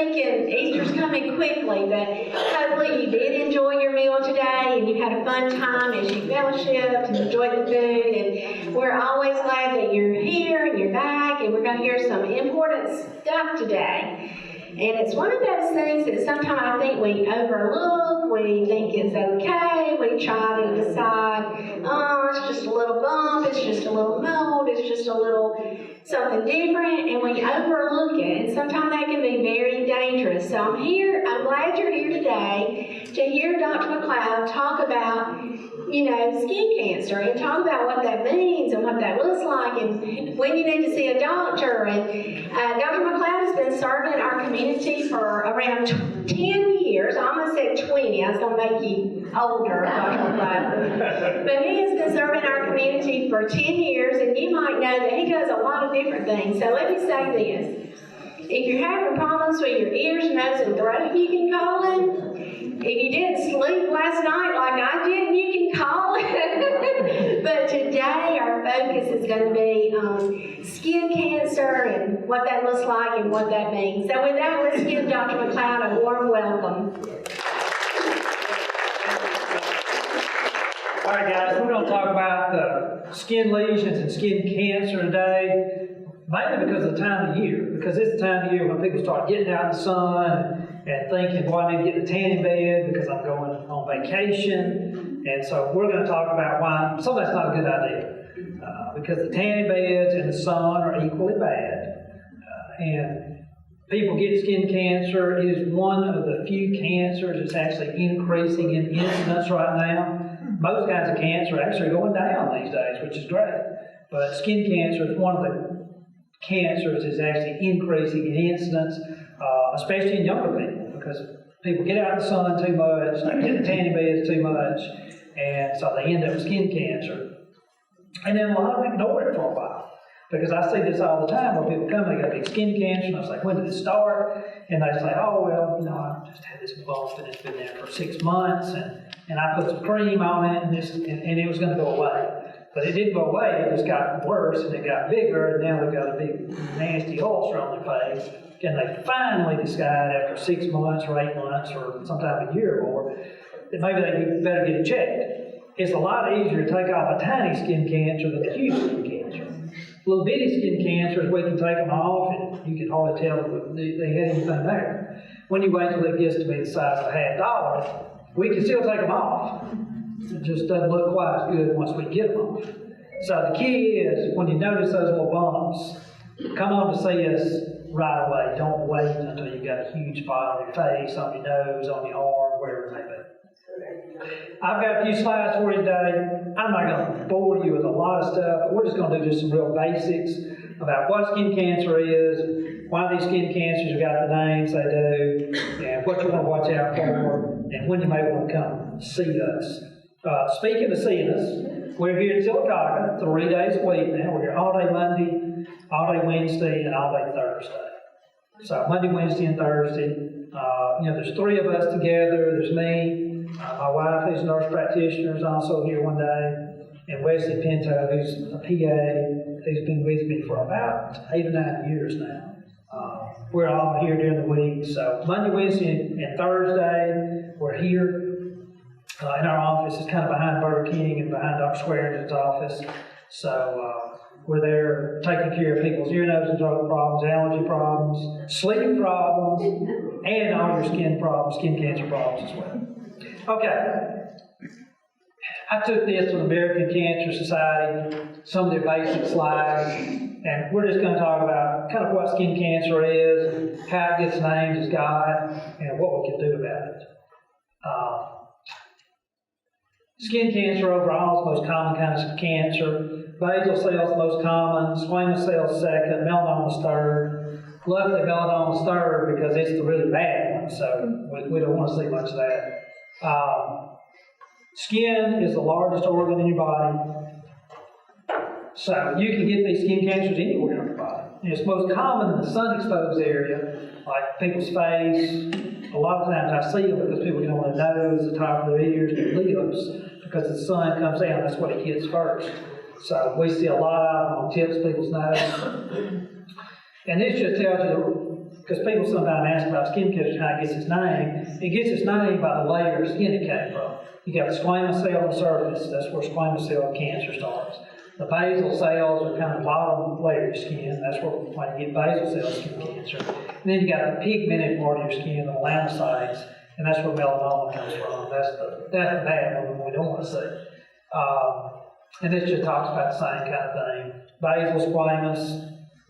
thinking Easter's coming quickly, but hopefully you did enjoy your meal today and you had a fun time as you fellowshiped and enjoyed the food. And we're always glad that you're here and you're back, and we're going to hear some important stuff today. And it's one of those things that sometimes I think we overlook, we think it's okay, we try to decide, oh, it's just a little bump, it's just a little mold, it's just a little something different, and we overlook it, and sometimes that can be very dangerous. So I'm glad you're here today to hear Dr. McLeod talk about, skin cancer, and talk about what that means and what that looks like, and when you need to see a doctor. And Dr. McLeod has been serving our community for around 10 years. I almost said 20. I was going to make you older, Dr. McLeod. But he has been serving our community for 10 years, and you might know that he does a lot of different things. So let me say this. If you're having problems with your ears, nose, and throat, you can call him. If you didn't sleep last night like I did, you can call him. But today our focus is going to be on skin cancer and what that looks like and what that means. So with that, let's give Dr. McLeod a warm welcome. All right, guys, we're going to talk about skin lesions and skin cancer today, mainly because of the time of year. Because it's the time of year when people start getting out in the sun and thinking, well, I need to get the tanning bed because I'm going on vacation. And so we're going to talk about why some of that's not a good idea. Because the tanning beds and the sun are equally bad. And people get skin cancer. It is one of the few cancers that's actually increasing in incidence right now. Most kinds of cancer are actually going down these days, which is great. But skin cancer is one of the cancers that's actually increasing in incidence, especially in younger people, because people get out in the sun too much, they get the tanning beds too much, and so they end up with skin cancer. And then a lot of them ignore it for a while, because I see this all the time where people come and they got big skin cancer, and I was like, when did it start? And they say, oh, well, I just had this bump and it's been there for 6 months, and I put some cream on it, and it was going to go away. But it didn't go away, it just got worse, and it got bigger, and now they've got a big, nasty ulcer on their face, and they finally decide after 6 months or 8 months or sometime a year or more that maybe they better get it checked. It's a lot easier to take off a tiny skin cancer than a huge skin cancer. Little bitty skin cancers, we can take them off, and you can hardly tell if they had anything there. When you wait till it gets to be the size of $50, we can still take them off. It just doesn't look quite as good once we get them off. So the key is, when you notice those little bumps, come on to see us right away. Don't wait until you've got a huge spot on your face, on your nose, on your arm, wherever it may be. I've got a few slides for you today. I'm not going to bore you with a lot of stuff, but we're just going to do just some real basics about what skin cancer is, why these skin cancers have got the names they do, and what you want to watch out for, and when you may want to come see us. Speaking of seeing us, we're here in Sylacauga 3 days a week now. We're here all day Monday, all day Wednesday, and all day Thursday. So Monday, Wednesday, and Thursday. There's 3 of us together. There's me, my wife, who's a nurse practitioner, is also here one day, and Wesley Pinto, who's a PA, who's been with me for about 8 or 9 years now. We're all here during the week. So Monday, Wednesday, and Thursday, we're here. In our office. It's kind of behind Burger King and behind Dr. Swearingen's office. So we're there taking care of people's ear, nose, and throat problems, allergy problems, sleep problems, and all your skin problems, skin cancer problems as well. Okay. I took this from the American Cancer Society, some of their basic slides, and we're just going to talk about kind of what skin cancer is, how it gets named as God, and what we can do about it. Skin cancer overall is the most common kind of cancer. Basal cell is the most common, squamous cell is second, melanoma is third. Luckily, melanoma is third because it's the really bad one, so we don't want to see much of that. Skin is the largest organ in your body, so you can get these skin cancers anywhere in your body. And it's most common in the sun-exposed area, like people's face. A lot of times I see them because people get on their nose, the top of their ears, their lips, because the sun comes down, that's what it hits first. So we see a lot of them on tips of people's nose. And this just tells you because people sometimes ask about skin cancer, how it gets its name. It gets its name by the layer of skin it came from. You got the squamous cell on the surface, that's where squamous cell cancer starts. The basal cells are kind of the bottom layer of your skin, that's where you get basal cell skin cancer. And then you got the pigmented part of your skin, the melanocytes, and that's where melanoma comes from. That's the bad one we don't want to see. And this just talks about the same kind of thing. Basal, squamous,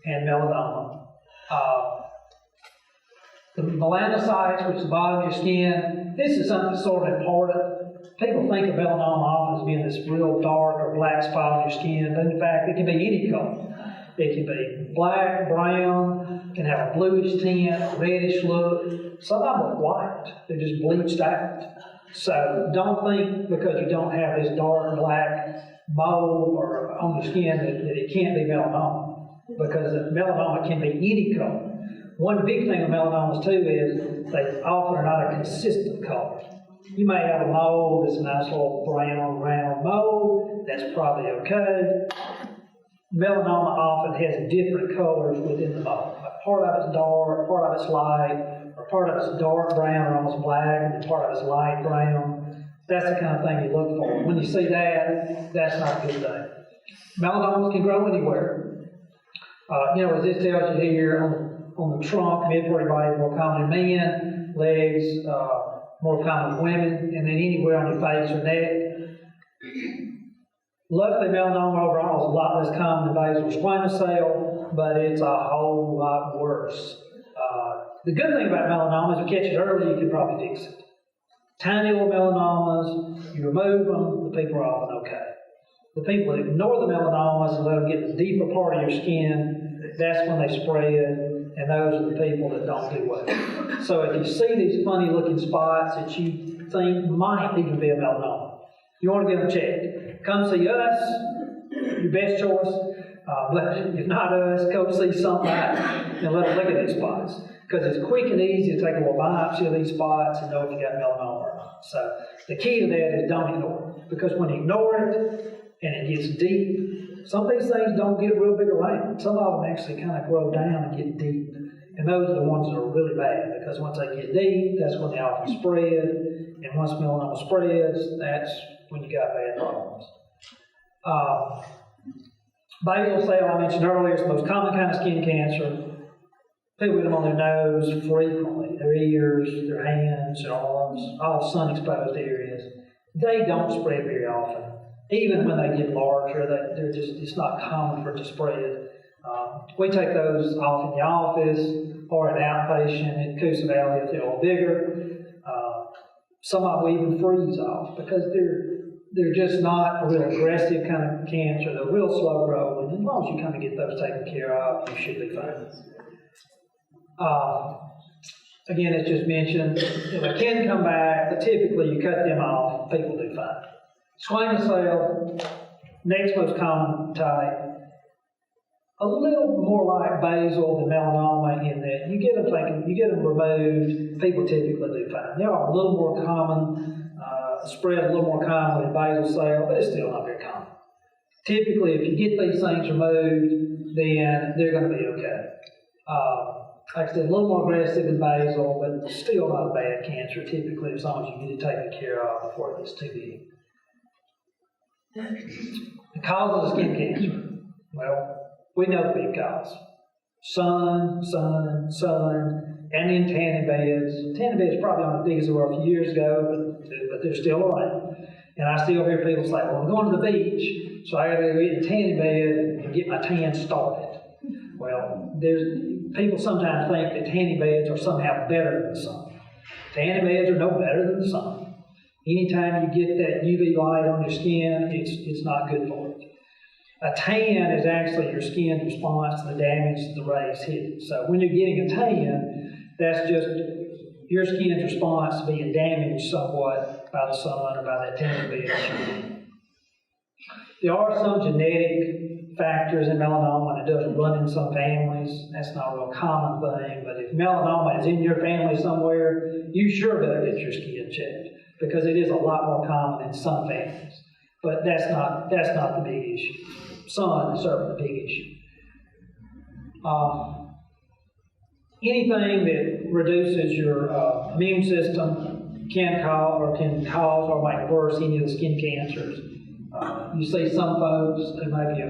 and melanoma. The melanocytes, which is the bottom of your skin, this is something that's sort of important. People think of melanoma often as being this real dark or black spot on your skin, but in fact, it can be any color. It can be black, brown, can have a bluish tint, a reddish look. Some of them are white. They're just bleached out. So don't think because you don't have this dark black mole or on your skin that it can't be melanoma, because melanoma can be any color. One big thing with melanomas too is they often are not a consistent color. You may have a mole that's a nice little brown, round mole, that's probably okay. Melanoma often has different colors within the mole. Part of it's dark, part of it's light, or part of it's dark brown or almost black, and part of it's light brown. That's the kind of thing you look for. When you see that, that's not a good thing. Melanomas can grow anywhere. As this tells you here, on the trunk, mid-part body more common in men, legs more common in women, and then anywhere on your face or neck. Luckily, melanoma overall is a lot less common than basal squamous cell, but it's a whole lot worse. The good thing about melanoma is if you catch it early, you can probably fix it. Tiny little melanomas, you remove them, the people are often okay. The people that ignore the melanomas and let them get the deeper part of your skin, that's when they spread, and those are the people that don't do well. So if you see these funny looking spots that you think might even be a melanoma, you want to get them checked. Come see us, your best choice. But if not us, go see somebody and let them look at these spots. Because it's quick and easy to take a little biopsy of these spots and know if you got melanoma or not. So the key to that is don't ignore it. Because when you ignore it and it gets deep, some of these things don't get real big around. Some of them actually kind of grow down and get deep. And those are the ones that are really bad, because once they get deep, that's when they often spread. And once melanoma spreads, that's when you got bad problems. Basal cell, I mentioned earlier, is the most common kind of skin cancer. People get them on their nose frequently, their ears, their hands, their arms, all sun-exposed areas. They don't spread very often. Even when they get larger, it's not common for it to spread. We take those off in the office or an outpatient in Coosa Valley if they're a little bigger. Some of them even freeze off because they're just not a real aggressive kind of cancer. They're real slow growing. As long as you kind of get those taken care of, you should be fine. Again, as just mentioned, if they can come back, but typically you cut them off, people do fine. Squamous cell, next most common type, a little more like basal than melanoma in that you get them removed, people typically do fine. They are a little more common, spread a little more common in basal cell, but it's still not very common. Typically, if you get these things removed, then they're going to be okay. Like I said, a little more aggressive than basal, but still not a bad cancer, typically, as long as you get it taken care of before it gets too big. The cause of skin cancer. Well, we know the big cause. Sun, and then tanning beds. Tanning beds probably aren't as big as they were a few years ago, but they're still around. And I still hear people say, well, I'm going to the beach, so I got to go get in a tanning bed and get my tan started. Well, people sometimes think that tanning beds are somehow better than the sun. Tanning beds are no better than the sun. Anytime you get that UV light on your skin, it's not good for it. A tan is actually your skin's response to the damage that the rays hit. So when you're getting a tan, that's just your skin's response to being damaged somewhat by the sun or by that tanning bed. There are some genetic factors in melanoma, and it does run in some families. That's not a real common thing, but if melanoma is in your family somewhere, you sure better get your skin checked, because it is a lot more common in some families. But that's not the big issue. Sun is certainly the big issue. anything that reduces your immune system can cause or make worse any of the skin cancers. You see some folks who maybe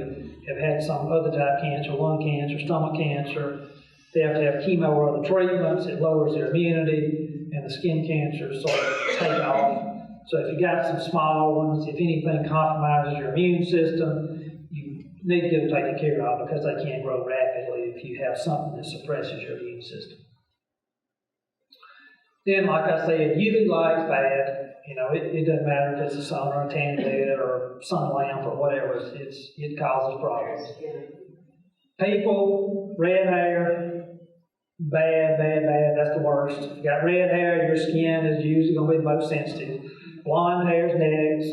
have had some other type of cancer, lung cancer, stomach cancer. They have to have chemo or other treatments. It lowers their immunity, and the skin cancers sort of take off. So if you got some small ones, if anything compromises your immune system, you need to get them taken care of because they can grow rapidly if you have something that suppresses your immune system. Then, like I said, UV light's bad. You know, it doesn't matter if it's a sun or a tan bed or sun lamp or whatever. It causes problems. People, red hair, bad. That's the worst. If you got red hair, your skin is usually going to be the most sensitive. Blonde hair is next.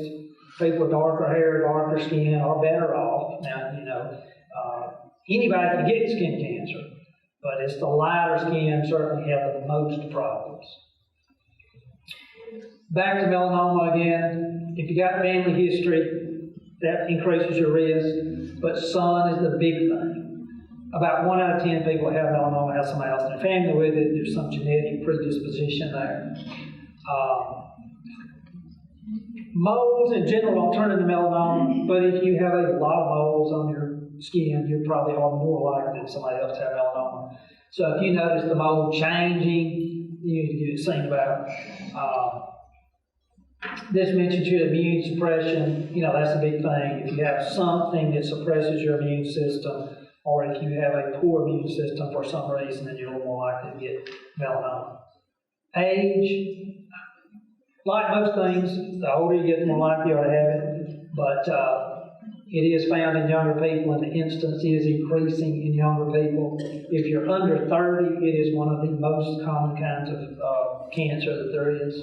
People with darker hair, darker skin are better off. Now, you know, anybody can get skin cancer, but it's the lighter skin certainly have the most problems. Back to melanoma again. If you got family history, that increases your risk, but sun is the big thing. About 1 out of 10 people who have melanoma have somebody else in their family with it. There's some genetic predisposition there. Moles in general don't turn into melanoma, but if you have a lot of moles on your skin, you probably are more likely than somebody else to have melanoma. So if you notice the mole changing, you need to get it seen about. This mentions your immune suppression. You know, that's a big thing. If you have something that suppresses your immune system, or if you have a poor immune system for some reason, then you're more likely to get melanoma. Age, like most things, the older you get, the more likely you are to have it. But it is found in younger people, and the incidence is increasing in younger people. If you're under 30, it is one of the most common kinds of cancer that there is.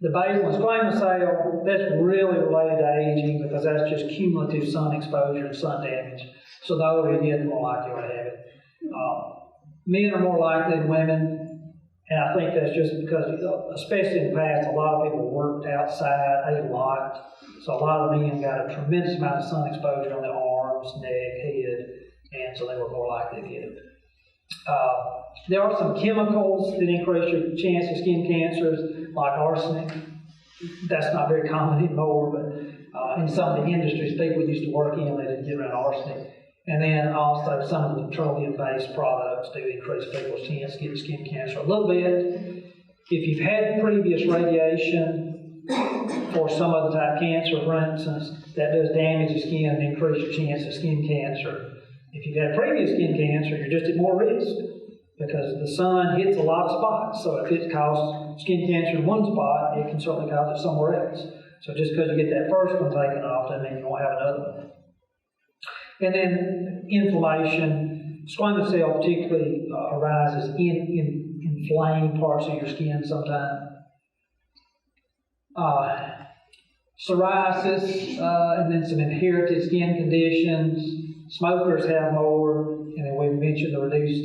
The basal and squamous cell, that's really related to aging because that's just cumulative sun exposure and sun damage. So the older you get, the more likely you are to have it. Men are more likely than women, and I think that's just because, especially in the past, a lot of people worked outside a lot. So a lot of men got a tremendous amount of sun exposure on their arms, neck, head, and so they were more likely to get it. There are some chemicals that increase your chance of skin cancers, like arsenic. That's not very common anymore, but in some of the industries people used to work in, they didn't get around arsenic. And then also some of the petroleum-based products do increase people's chance of getting skin cancer a little bit. If you've had previous radiation for some other type of cancer, for instance, that does damage the skin and increase your chance of skin cancer. If you've had previous skin cancer, you're just at more risk because the sun hits a lot of spots. So if it causes skin cancer in one spot, it can certainly cause it somewhere else. So just because you get that first one taken off doesn't mean you won't have another one. And then inflammation. Squamous cell particularly arises in inflamed parts of your skin sometimes. Psoriasis, and then some inherited skin conditions. Smokers have more, and then we mentioned the reduced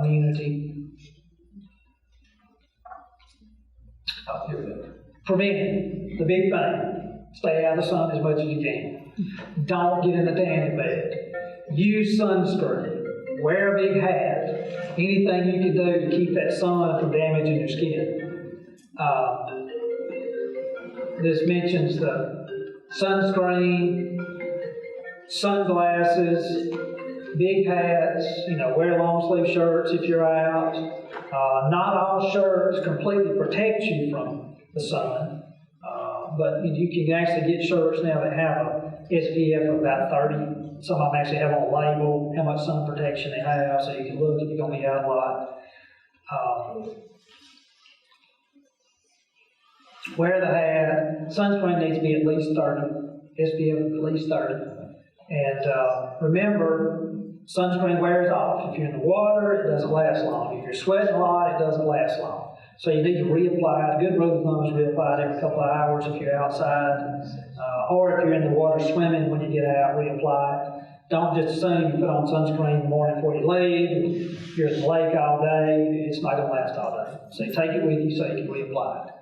immunity. Here we go. Preventing, the big thing. Stay out of the sun as much as you can. Don't get in the tanning bed. Use sunscreen. Wear a big hat. Anything you can do to keep that sun from damaging your skin. This mentions the sunscreen, sunglasses, big hats, wear long sleeve shirts if you're out. Not all shirts completely protect you from the sun, but you can actually get shirts now that have a SPF of about 30. Some of them actually have on a label how much sun protection they have, so you can look if you're going to be out a lot. Wear the hat. Sunscreen needs to be at least 30. SPF at least 30. And remember, sunscreen wears off. If you're in the water, it doesn't last long. If you're sweating a lot, it doesn't last long. So you need to reapply it. A good rule of thumb is reapply it every couple of hours if you're outside. Or if you're in the water swimming, when you get out, reapply it. Don't just assume you put on sunscreen in the morning before you leave. If you're at the lake all day, it's not going to last all day. So you take it with you so you can reapply it.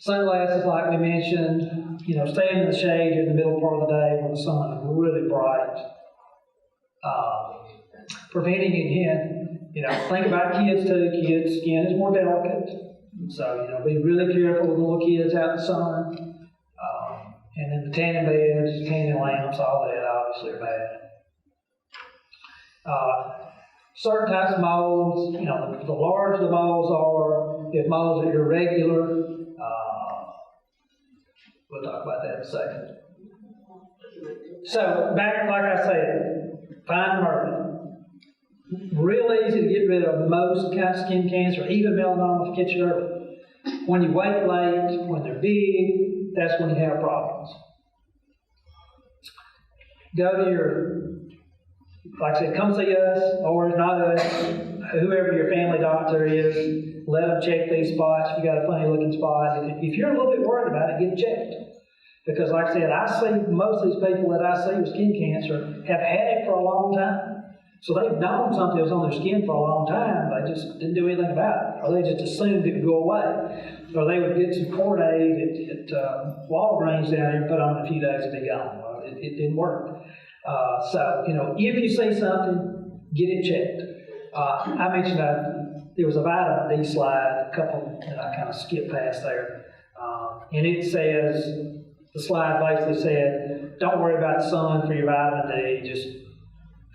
Sunglasses, like we mentioned, staying in the shade in the middle part of the day when the sun is really bright. preventing again, think about kids too. Kids' skin is more delicate. So, be really careful with little kids out in the sun. And then the tanning beds, tanning lamps, all that obviously are bad. Certain types of molds, the larger the molds are, if molds are irregular, we'll talk about that in a second. So, back, like I said, fine murder. Real easy to get rid of most kinds of skin cancer, even melanoma if you catch it early. When you wait late, when they're big, that's when you have problems. Go to like I said, come see us, or if not us, whoever your family doctor is, let them check these spots. If you got a funny looking spot, if you're a little bit worried about it, get it checked. Because like I said, I see most of these people that I see with skin cancer have had it for a long time. So they've known something was on their skin for a long time, they just didn't do anything about it. Or they just assumed it would go away. Or they would get some Cordaid at Walgreens down there and put on in a few days and be gone. Well, it didn't work. So, if you see something, get it checked. I mentioned there was a vitamin D slide, a couple that I kind of skipped past there. And it says, the slide basically said, don't worry about the sun for your vitamin D, just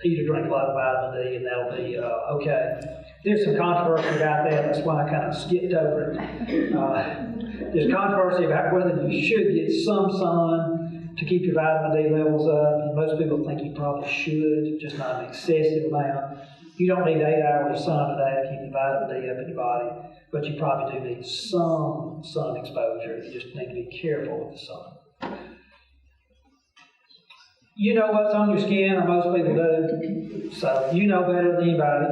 eat or drink a lot of vitamin D and that'll be okay. There's some controversy about that, that's why I kind of skipped over it. There's controversy about whether you should get some sun to keep your vitamin D levels up, and most people think you probably should, just not an excessive amount. You don't need 8 hours of sun a day to keep your vitamin D up in your body, but you probably do need some sun exposure. You just need to be careful with the sun. You know what's on your skin, or most people do, so you know better than anybody.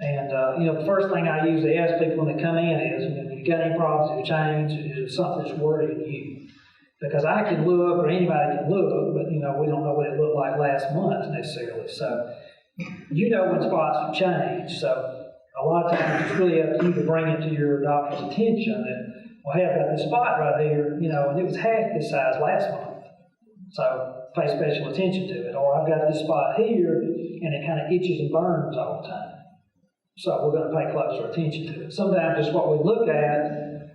And the first thing I usually ask people when they come in is, you got any problems, have changed, is something that's worrying you? Because I can look, or anybody can look, but we don't know what it looked like last month necessarily. So when spots have changed. So a lot of times it's really up to you to bring it to your doctor's attention that, well, hey, I've got this spot right here, and it was half this size last month. So pay special attention to it. Or I've got this spot here, and it kind of itches and burns all the time. So we're going to pay closer attention to it. Sometimes just what we look at,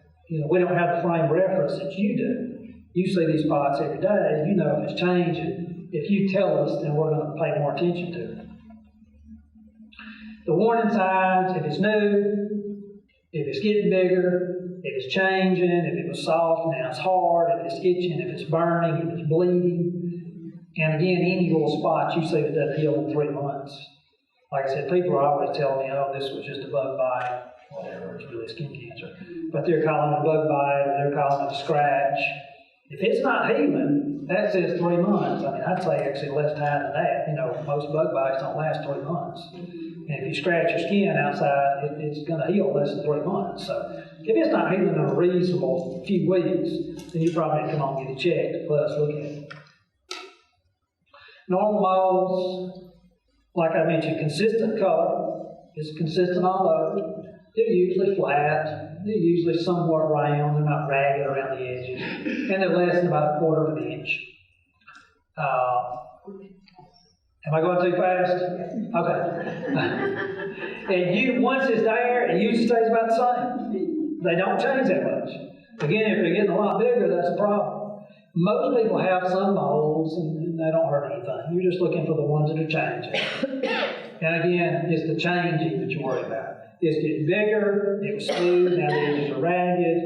we don't have the frame of reference that you do. You see these spots every day, you know if it's changing. If you tell us, then we're going to pay more attention to it. The warning signs, if it's new, if it's getting bigger, if it's changing, if it was soft, now it's hard, if it's itching, if it's burning, if it's bleeding. And again, any little spot you see that doesn't heal in 3 months. Like I said, people are always telling me, oh, this was just a bug bite, whatever, it's really skin cancer. But they're calling it a bug bite, or they're calling it a scratch. If it's not healing, that says 3 months. I mean, I'd say actually less time than that. Most bug bites don't last 3 months. And if you scratch your skin outside, it's going to heal less than 3 months. So if it's not healing in a reasonable few weeks, then you probably need to come on and get it checked. Let us look at it. Normal molds, like I mentioned, consistent color. It's consistent all over. They're usually flat. They're usually somewhat round. They're not ragged around the edges. And they're less than about 1/4 of an inch. Am I going too fast? Okay. And once it's there, it usually stays about the same. They don't change that much. Again, if they're getting a lot bigger, that's a problem. Most people have some molds, and they don't hurt anything. You're just looking for the ones that are changing. And again, it's the changing that you're worried about. It's getting bigger, it was smooth, now the edges are ragged.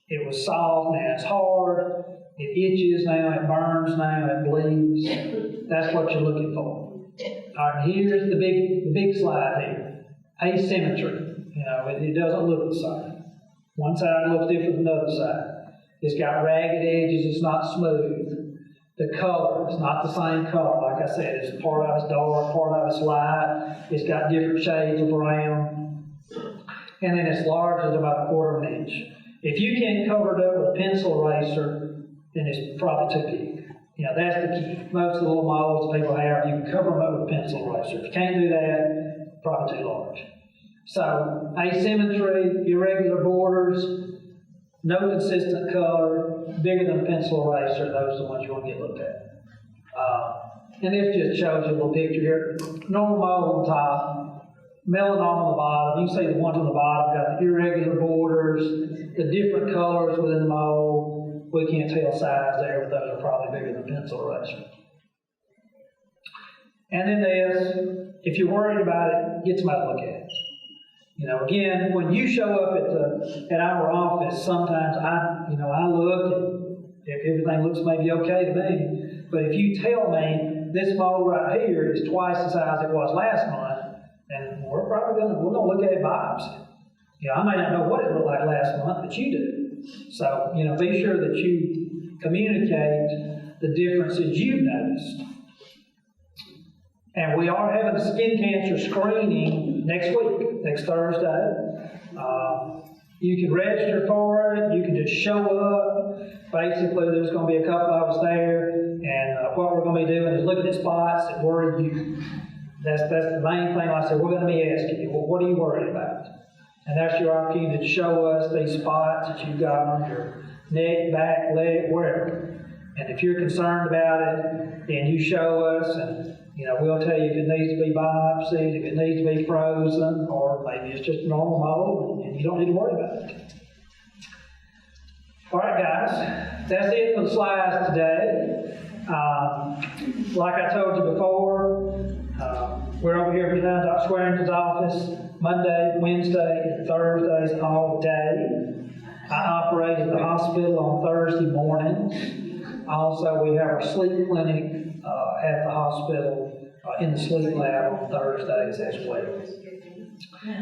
It was soft, now it's hard. It itches now, it burns now, it bleeds. That's what you're looking for. All right, here's the big slide here. Asymmetry. It doesn't look the same. One side looks different than the other side. It's got ragged edges, it's not smooth. The color is not the same color. Like I said, it's part of it's dark, part of it's light. It's got different shades of brown. And then it's large as about 1/4 of an inch. If you can't cover it up with a pencil eraser, then it's probably too big. That's the key. Most of the little models people have, you can cover them up with a pencil eraser. If you can't do that, probably too large. So, asymmetry, irregular borders, no consistent color, bigger than a pencil eraser, those are the ones you want to get looked at. And this just shows you a little picture here. Normal mole on top, melanoma on the bottom. You can see the ones on the bottom got the irregular borders, the different colors within the mole. We can't tell size there, but those are probably bigger than pencil eraser. And then this, if you're worried about it, get somebody to look at it. You know, again, when you show up at our office, sometimes I look and if everything looks maybe okay to me. But if you tell me this mole right here is twice the size it was last month, then we're gonna look at it biopsy. You know, I may not know what it looked like last month, but you do. So, you know, be sure that you communicate the differences you've noticed. And we are having a skin cancer screening next week, next Thursday. You can register for it. You can just show up. Basically, there's going to be a couple of us there. And what we're going to be doing is looking at spots that worry you. That's the main thing. Like I said, we're going to be asking you, well, what are you worried about? And that's your opportunity to show us these spots that you've got on your neck, back, leg, wherever. And if you're concerned about it, then you show us, and you know, we'll tell you if it needs to be biopsied, if it needs to be frozen, or maybe it's just a normal mole, and you don't need to worry about it. All right, guys, that's it for the slides today. Like I told you before, we're over here behind Dr. Swearington's office Monday, Wednesday, and Thursdays all day. I operate at the hospital on Thursday mornings. Also, we have our sleep clinic at the hospital in the sleep lab on Thursdays as well.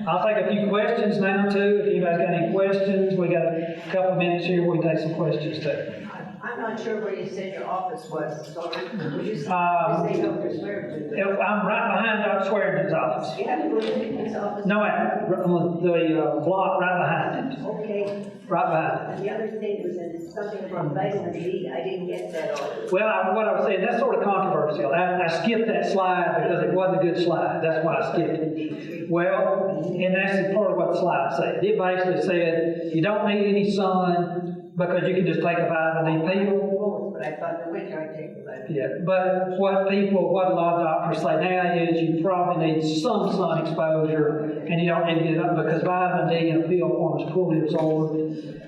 I'll take a few questions now, too. If anybody's got any questions, we got a couple minutes here. We take some questions, too. I'm not sure where you said your office was. Sorry. Would you say Dr. Swearington? I'm right behind Dr. Swearington's office. You have to go in his office? No, the block right behind it. Okay. Right behind it. And the other thing was that it's something from vitamin D. I didn't get that all. Well, what I was saying, that's sort of controversial. I skipped that slide because it wasn't a good slide. That's why I skipped it. Well, and that's part of what the slide said. It basically said you don't need any sun because you can just take a vitamin D pill. But I thought the winter I'd take the vitamin D. Yeah, but what a lot of doctors say now is you probably need some sun exposure, and you don't need to get it up because vitamin D in a pill form is poorly absorbed.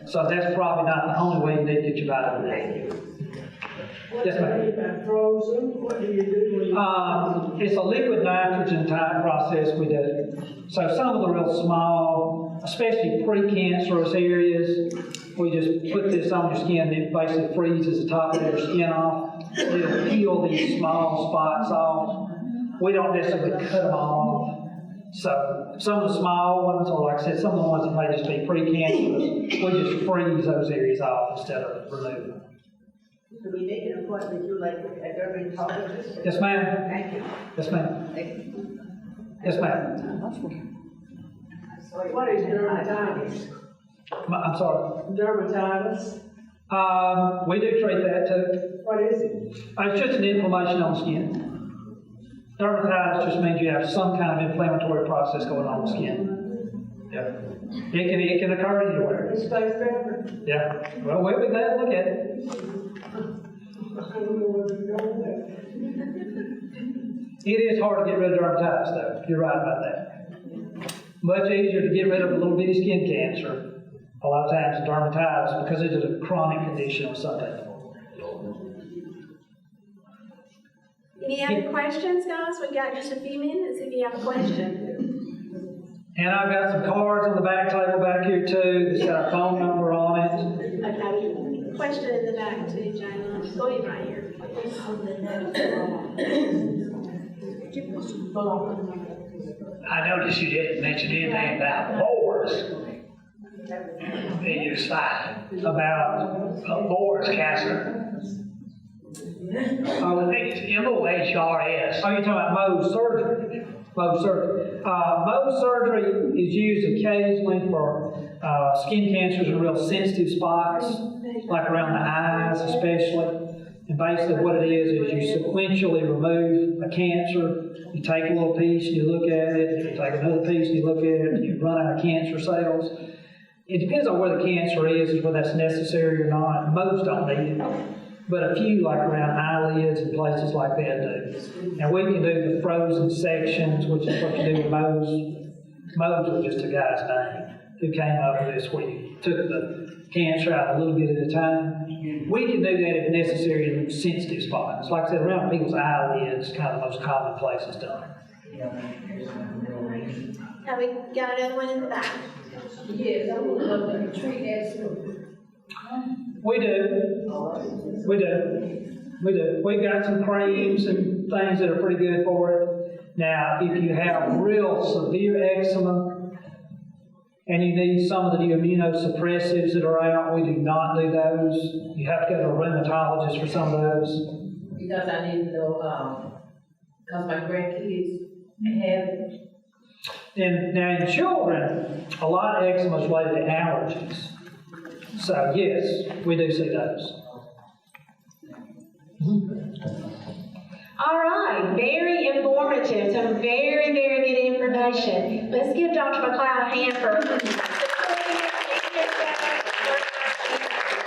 So that's probably not the only way you need to get your vitamin D. Yes, ma'am. Frozen, what do you do when you... It's a liquid nitrogen type process we do. So some of the real small, especially precancerous areas, we just put this on your skin, it basically freezes the top of your skin off. It'll peel these small spots off. We don't necessarily cut them all off. So some of the small ones, or like I said, some of the ones that may just be precancerous, we just freeze those areas off instead of removing them. So we make an appointment with you like a dermatologist? Yes, ma'am. Thank you. Yes, ma'am. Thank you. Yes, ma'am. What is dermatitis? I'm sorry. Dermatitis? We do treat that too. What is it? It's just an inflammation on the skin. Dermatitis just means you have some kind of inflammatory process going on in the skin. Yeah. It can occur anywhere. It's face fever? Yeah. Well, we'll be glad to look at it. I don't know where to go with that. It is hard to get rid of dermatitis, though. You're right about that. Much easier to get rid of a little bitty skin cancer, a lot of times than dermatitis, because it is a chronic condition of some people. Any other questions, guys? We got just a few minutes if you have a question. And I've got some cards on the back table back here, too. It's got a phone number on it. Okay, question in the back too, Jane. Go ahead right here. I noticed you didn't mention anything about boars in your slide. About Boars cancer. I think it's MOHRS. Oh, you're talking about Mohs surgery? Mohs surgery. Mohs surgery is used occasionally for skin cancers in real sensitive spots, like around the eyes especially. And basically what it is you sequentially remove a cancer, you take a little piece and you look at it, you take another piece and you look at it, and you run out of cancer cells. It depends on where the cancer is whether that's necessary or not. Most don't need it. but a few like around eyelids and places like that do. And we can do the frozen sections, which is what you do with Mohs. Mohs was just a guy's name who came up with this, where you took the cancer out a little bit at a time. We can do that if necessary in sensitive spots. Like I said, around people's eyelids, kind of the most common places done. Have we got another one in the back? Yes, I would love to treat that soon. We do. We do. We do. We've got some creams and things that are pretty good for it. Now, if you have real severe eczema and you need some of the new immunosuppressives that are out, we do not do those. You have to go to a rheumatologist for some of those. Because I need to know, because my grandkids have it. And now in children, a lot of eczema is related to allergies. So yes, we do see those. All right, very informative, some very, very good information. Let's give Dr. McLeod a hand for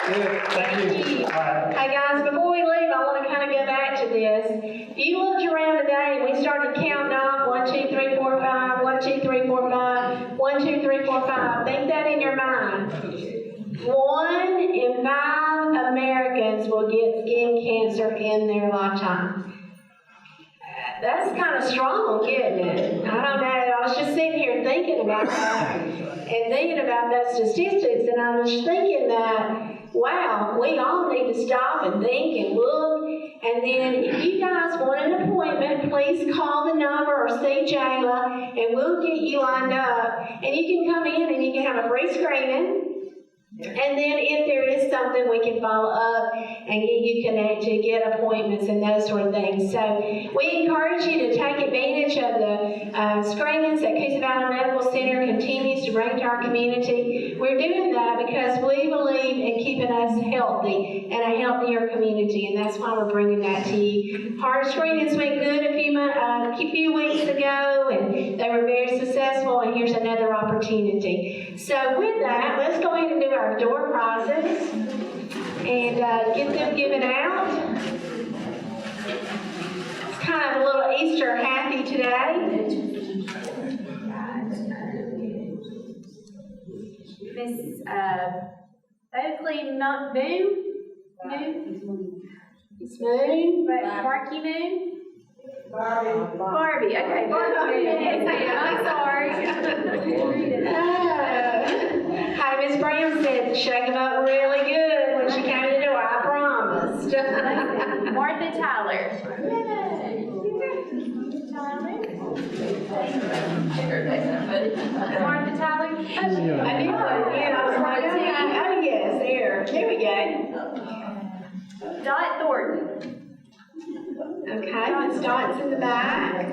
Good, thank you. All right. Hey guys, before we leave, I want to kind of go back to this. If you looked around today and we started counting off 1, 2, 3, 4, 5, 1, 2, 3, 4, 5, 1, 2, 3, 4, 5. Think that in your mind. 1 in 5 Americans will get skin cancer in their lifetime. That's kind of strong, isn't it? I don't know. I was just sitting here thinking about that and thinking about those statistics, and I was thinking that, wow, we all need to stop and think and look. And then if you guys want an appointment, please call the number or see Jayla, and we'll get you lined up. And you can come in and you can have a free screening. And then if there is something, we can follow up and get you connected, get appointments and those sort of things. So we encourage you to take advantage of the screenings that Coosa Valley Medical Center continues to bring to our community. We're doing that because we believe in keeping us healthy and a healthier community, and that's why we're bringing that to you. Heart screenings went good a few weeks ago, and they were very successful, and here's another opportunity. So with that, let's go ahead and do our door prizes and get them given out. It's kind of a little Easter happy today. Miss Oakley Moon? Miss Moon? Marky Moon? Barbie, okay, Barbie. Yes, I'm sorry. Hi, Miss Brown said shake them up really good when she came to the door, I promised. Martha Tyler. Martha Tyler? I knew it. I was like, oh yes, there we go. Dot Thornton. Okay, Miss Dot's in the back.